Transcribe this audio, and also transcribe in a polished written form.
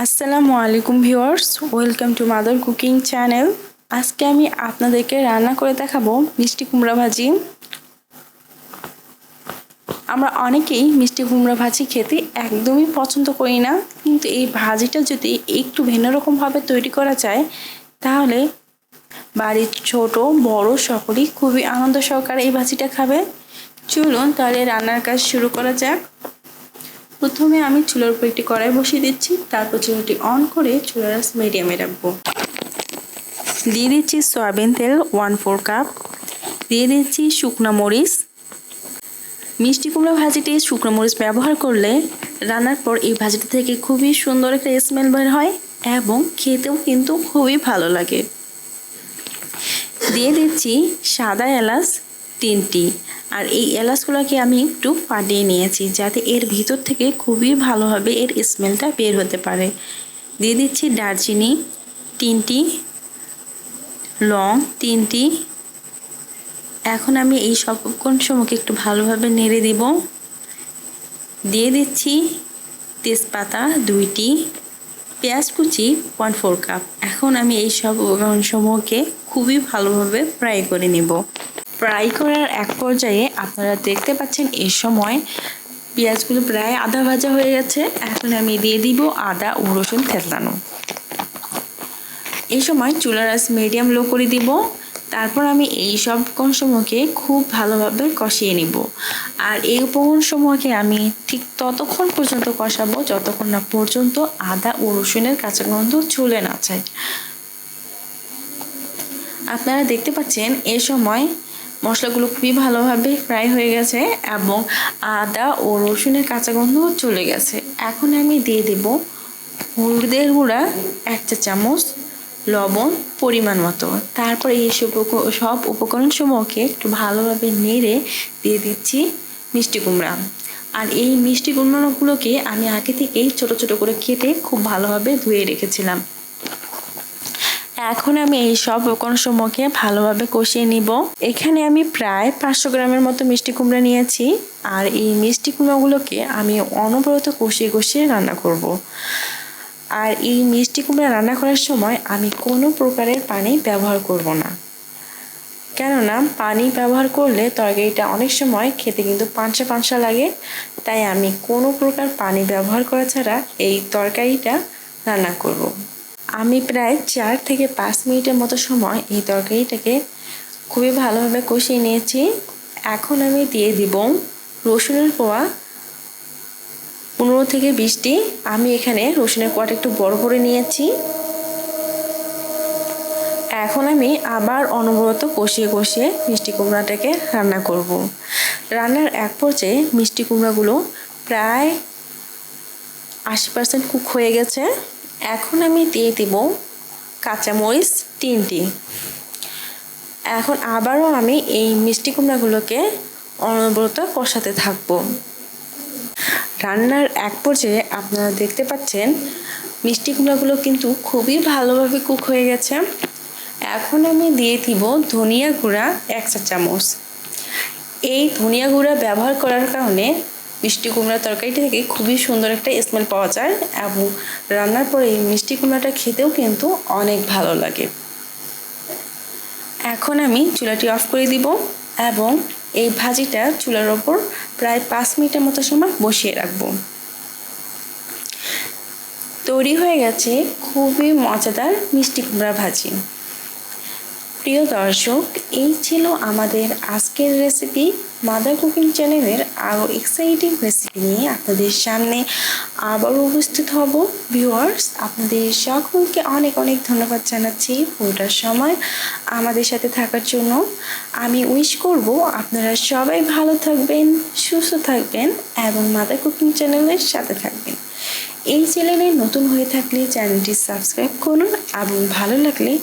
আসসালামু আলাইকুম viewers, welcome to mother cooking channel. আজকে আমি আপনাদেরকে রান্না করে দেখাবো মিষ্টি কুমড়া ভাজি। আমরা অনেকেই মিষ্টি কুমড়া ভাজি খেতে একদমই পছন্দ করি না, কিন্তু এই ভাজিটা যদি একটু ভিন্ন রকমভাবে তৈরি করা যায় তাহলে বাড়ির ছোট বড় সকলেই খুবই আনন্দ সহকারে এই ভাজিটা খাবে। চলুন তাহলে রান্নার কাজ শুরু করা যাক। প্রথমে আমি চুলার উপর একটি কড়াই বসিয়ে দিচ্ছি, তারপর চুলাটি অন করে চুলার আঁচ মিডিয়ামে রাখবো। দিয়ে দিচ্ছি সয়াবিন তেল 1/4 কাপ, দিয়ে দিচ্ছি শুকনো মরিচ। মিষ্টি কুমড়া ভাজিতে শুকনো মরিচ ব্যবহার করলে রান্নার পর এই ভাজিটা থেকে খুবই সুন্দর একটা স্মেল বের হয় এবং খেতেও কিন্তু খুবই ভালো লাগে। দিয়ে দিচ্ছি সাদা এলাচ 3টি, আর এই এলাচগুলোকে আমি একটু ফাটিয়ে নিয়েছি যাতে এর ভিতর থেকে খুবই ভালোভাবে এর স্মেলটা বের হতে পারে। দিয়ে দিচ্ছি দারচিনি 3টি, লং 3টি। এখন আমি এই সব উপকরণসমূহকে একটু ভালোভাবে নেড়ে দিব। দিয়ে দিচ্ছি তেজপাতা 2টি, পেঁয়াজ কুচি 1/4 কাপ। এখন আমি এই সব উপকরণসমূহকে খুবই ভালোভাবে ফ্রাই করে নিব। ফ্রাই করার এক পর্যায়ে আপনারা দেখতে পাচ্ছেন এই সময় পেঁয়াজগুলো প্রায় আধা ভাজা হয়ে গেছে। এখন আমি দিয়ে দিব আদা ও রসুন থেতলানো। এই সময় চুলার আঁচ মিডিয়াম লো করে দিব। তারপর আমি এই সব উপকরণসমূহকে খুব ভালোভাবে কষিয়ে নিব। আর এই উপকরণসমূহকে আমি ঠিক ততক্ষণ পর্যন্ত কষাবো যতক্ষণ না পর্যন্ত আদা ও রসুনের কাঁচা গন্ধ চলে না যায়। আপনারা দেখতে পাচ্ছেন এই সময় মশলাগুলো খুবই ভালোভাবে ফ্রাই হয়ে গেছে এবং আদা ও রসুনের কাঁচা গন্ধ চলে গেছে। এখন আমি দিয়ে দেব হলুদের গুঁড়া 1 চা চামচ, লবণ পরিমাণ মতো। তারপর এই সব উপকরণসমূহকে একটু ভালোভাবে নেড়ে দিয়ে দিচ্ছি মিষ্টি কুমড়া। আর এই মিষ্টি কুমড়াগুলোকে আমি আগে থেকেই ছোট ছোট করে কেটে খুব ভালোভাবে ধুয়ে রেখেছিলাম। এখন আমি এই সব উপকরণসমূহকে ভালোভাবে কষিয়ে নিব। এখানে আমি প্রায় 500 গ্রামের মতো মিষ্টি কুমড়া নিয়েছি, আর এই মিষ্টি কুমড়াগুলোকে আমি অনবরত কষিয়ে কষিয়ে রান্না করব। আর এই মিষ্টি কুমড়া রান্না করার সময় আমি কোনো প্রকারের পানি ব্যবহার করব না, কেননা পানি ব্যবহার করলে তরকারিটা অনেক সময় খেতে কিন্তু পানসা পানসা লাগে। তাই আমি কোনো প্রকার পানি ব্যবহার করা ছাড়া এই তরকারিটা রান্না করব। আমি প্রায় 4 থেকে 5 মিনিটের মতো সময় এই তরকারিটাকে খুবই ভালোভাবে কষিয়ে নিয়েছি। এখন আমি দিয়ে দিব রসুনের কোয়া 15 থেকে 20টি। আমি এখানে রসুনের কোয়াটা একটু বড় করে নিয়েছি। এখন আমি আবার অনবরত কষিয়ে কষিয়ে মিষ্টি কুমড়াটাকে রান্না করব। রান্নার এক পর্যায়ে মিষ্টি কুমড়াগুলো প্রায় 80% কুক হয়ে গেছে। এখন আমি দিয়ে দিব কাঁচামরিচ 3টি। এখন আবারও আমি এই মিষ্টি কুমড়াগুলোকে অনবরত কষাতে থাকব। রান্নার এক পর্যায়ে আপনারা দেখতে পাচ্ছেন মিষ্টি কুমড়াগুলো কিন্তু খুবই ভালোভাবে কুক হয়ে গেছে। এখন আমি দিয়ে দিব ধনিয়া গুঁড়া 1 চা চামচ। এই ধনিয়া গুঁড়া ব্যবহার করার কারণে মিষ্টি কুমড়া তরকারিটা থেকে খুবই সুন্দর একটা স্মেল পাওয়া যায় এবং রান্নার পরে এই মিষ্টি কুমড়াটা খেতেও কিন্তু অনেক ভালো লাগে। এখন আমি চুলাটি অফ করে দিব এবং এই ভাজিটা চুলার ওপর প্রায় 5 মিনিটের মতো সময় বসিয়ে রাখবো। তৈরি হয়ে গেছে খুবই মজাদার মিষ্টি কুমড়া ভাজি। প্রিয় দর্শক, এই ছিল আমাদের আজকের রেসিপি। মাদার কুকিং চ্যানেলের আরও এক্সাইটিং রেসিপি নিয়ে আপনাদের সামনে আবারও উপস্থিত হব। ভিউয়ার্স, আপনাদের সকলকে অনেক অনেক ধন্যবাদ জানাচ্ছি পুরোটা সময় আমাদের সাথে থাকার জন্য। আমি উইশ করব আপনারা সবাই ভালো থাকবেন, সুস্থ থাকবেন এবং মাদার কুকিং চ্যানেলের সাথে থাকবেন। এই চ্যানেলে নতুন হয়ে থাকলে চ্যানেলটি সাবস্ক্রাইব করুন এবং ভালো লাগলে